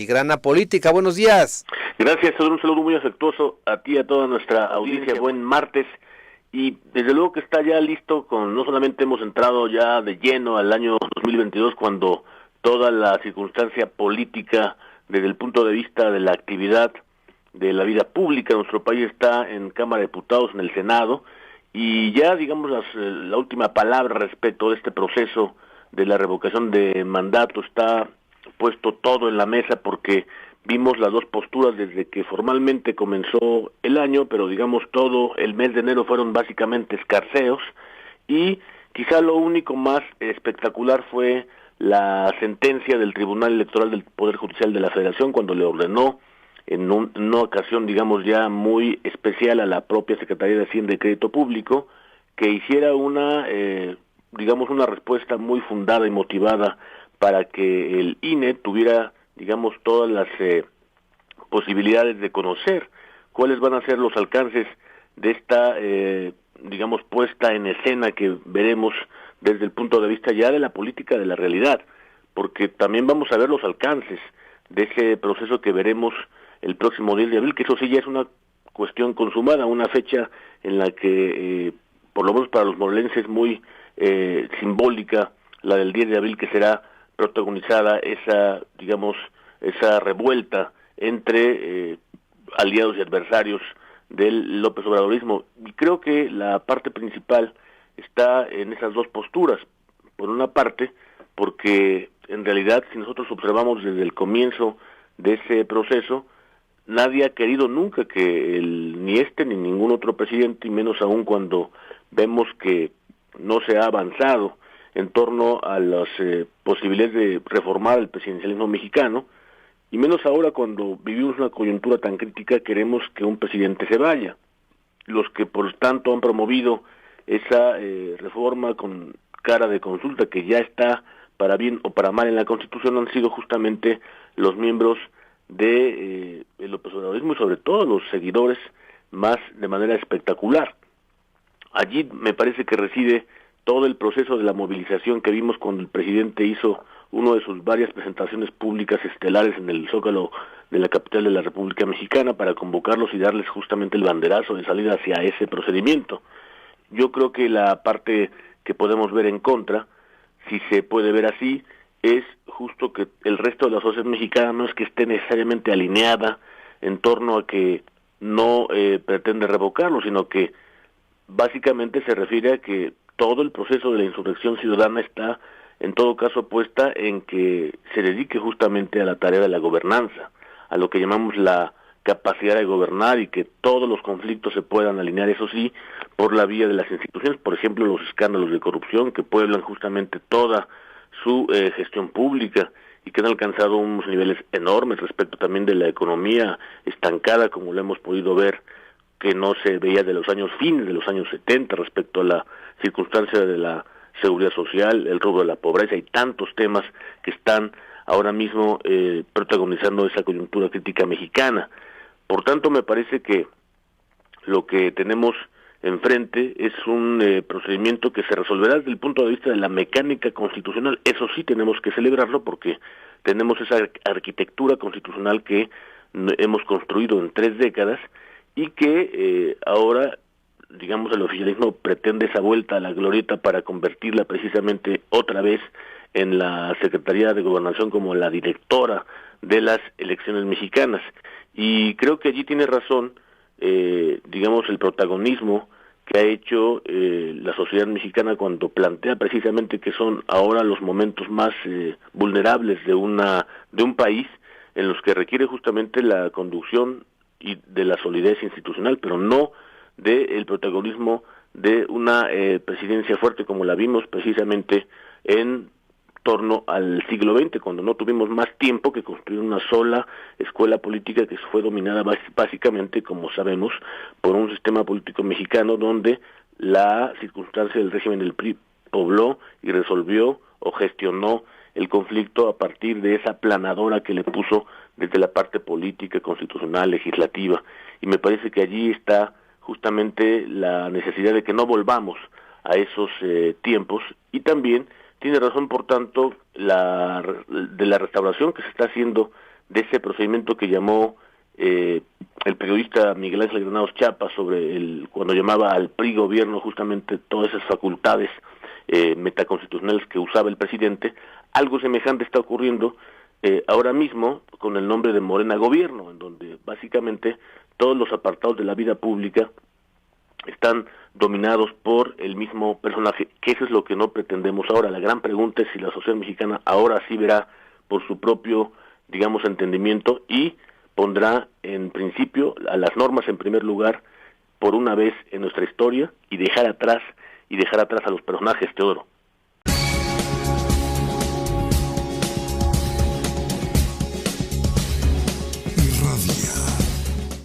Filigrana Política. Buenos días. Gracias, un saludo muy afectuoso a ti y a toda nuestra audiencia. Buen martes. Y desde luego que está ya listo, no solamente hemos entrado ya de lleno al año 2022, cuando toda la circunstancia política, desde el punto de vista de la actividad de la vida pública de nuestro país, está en Cámara de Diputados, en el Senado, y ya, digamos, la última palabra respecto de este proceso de la revocación de mandato está puesto todo en la mesa, porque vimos las dos posturas desde que formalmente comenzó el año, pero digamos todo el mes de enero fueron básicamente escarceos, y quizá lo único más espectacular fue la sentencia del Tribunal Electoral del Poder Judicial de la Federación, cuando le ordenó en una ocasión, digamos, ya muy especial a la propia Secretaría de Hacienda y Crédito Público, que hiciera una respuesta muy fundada y motivada para que el INE tuviera, digamos, todas las posibilidades de conocer cuáles van a ser los alcances de esta, puesta en escena que veremos desde el punto de vista ya de la política de la realidad, porque también vamos a ver los alcances de ese proceso que veremos el próximo 10 de abril, que eso sí ya es una cuestión consumada, una fecha en la que, por lo menos para los morelenses, muy simbólica, la del 10 de abril, que será protagonizada esa revuelta entre aliados y adversarios del López Obradorismo. Y creo que la parte principal está en esas dos posturas. Por una parte, porque en realidad, si nosotros observamos desde el comienzo de ese proceso, nadie ha querido nunca que ni este ni ningún otro presidente, y menos aún cuando vemos que no se ha avanzado en torno a las posibilidades de reformar el presidencialismo mexicano, y menos ahora cuando vivimos una coyuntura tan crítica, queremos que un presidente se vaya. Los que por tanto han promovido esa reforma con cara de consulta, que ya está para bien o para mal en la Constitución, han sido justamente los miembros de el López Obradorismo, y sobre todo los seguidores más de manera espectacular. Allí me parece que reside todo el proceso de la movilización que vimos cuando el presidente hizo uno de sus varias presentaciones públicas estelares en el Zócalo de la capital de la República Mexicana, para convocarlos y darles justamente el banderazo de salida hacia ese procedimiento. Yo creo que la parte que podemos ver en contra, si se puede ver así, es justo que el resto de la sociedad mexicana no es que esté necesariamente alineada en torno a que no pretende revocarlo, sino que básicamente se refiere a que todo el proceso de la insurrección ciudadana está en todo caso puesta en que se dedique justamente a la tarea de la gobernanza, a lo que llamamos la capacidad de gobernar, y que todos los conflictos se puedan alinear, eso sí, por la vía de las instituciones, por ejemplo los escándalos de corrupción que pueblan justamente toda su gestión pública y que han alcanzado unos niveles enormes respecto también de la economía estancada, como lo hemos podido ver, que no se veía de los fines de los años 70 respecto a la circunstancia de la seguridad social, el rubro de la pobreza y tantos temas que están ahora mismo protagonizando esa coyuntura crítica mexicana. Por tanto, me parece que lo que tenemos enfrente es un procedimiento que se resolverá desde el punto de vista de la mecánica constitucional. Eso sí tenemos que celebrarlo, porque tenemos esa arquitectura constitucional que hemos construido en 3 décadas y que ahora, digamos, el oficialismo pretende esa vuelta a la glorieta para convertirla precisamente otra vez en la Secretaría de Gobernación como la directora de las elecciones mexicanas. Y creo que allí tiene razón, el protagonismo que ha hecho la sociedad mexicana cuando plantea precisamente que son ahora los momentos más vulnerables de un país, en los que requiere justamente la conducción y de la solidez institucional, pero no del protagonismo de una presidencia fuerte como la vimos precisamente en torno al siglo XX, cuando no tuvimos más tiempo que construir una sola escuela política que fue dominada básicamente, como sabemos, por un sistema político mexicano donde la circunstancia del régimen del PRI pobló y resolvió o gestionó el conflicto a partir de esa planadora que le puso desde la parte política, constitucional, legislativa. Y me parece que allí está justamente la necesidad de que no volvamos a esos tiempos, y también tiene razón, por tanto, de la restauración que se está haciendo de ese procedimiento que llamó el periodista Miguel Ángel Granados Chapa sobre cuando llamaba al PRI gobierno justamente todas esas facultades metaconstitucionales que usaba el presidente. Algo semejante está ocurriendo ahora mismo con el nombre de Morena Gobierno, en donde básicamente todos los apartados de la vida pública están dominados por el mismo personaje, que eso es lo que no pretendemos ahora. La gran pregunta es si la sociedad mexicana ahora sí verá por su propio, digamos, entendimiento y pondrá en principio a las normas en primer lugar por una vez en nuestra historia y dejar atrás a los personajes, Teodoro.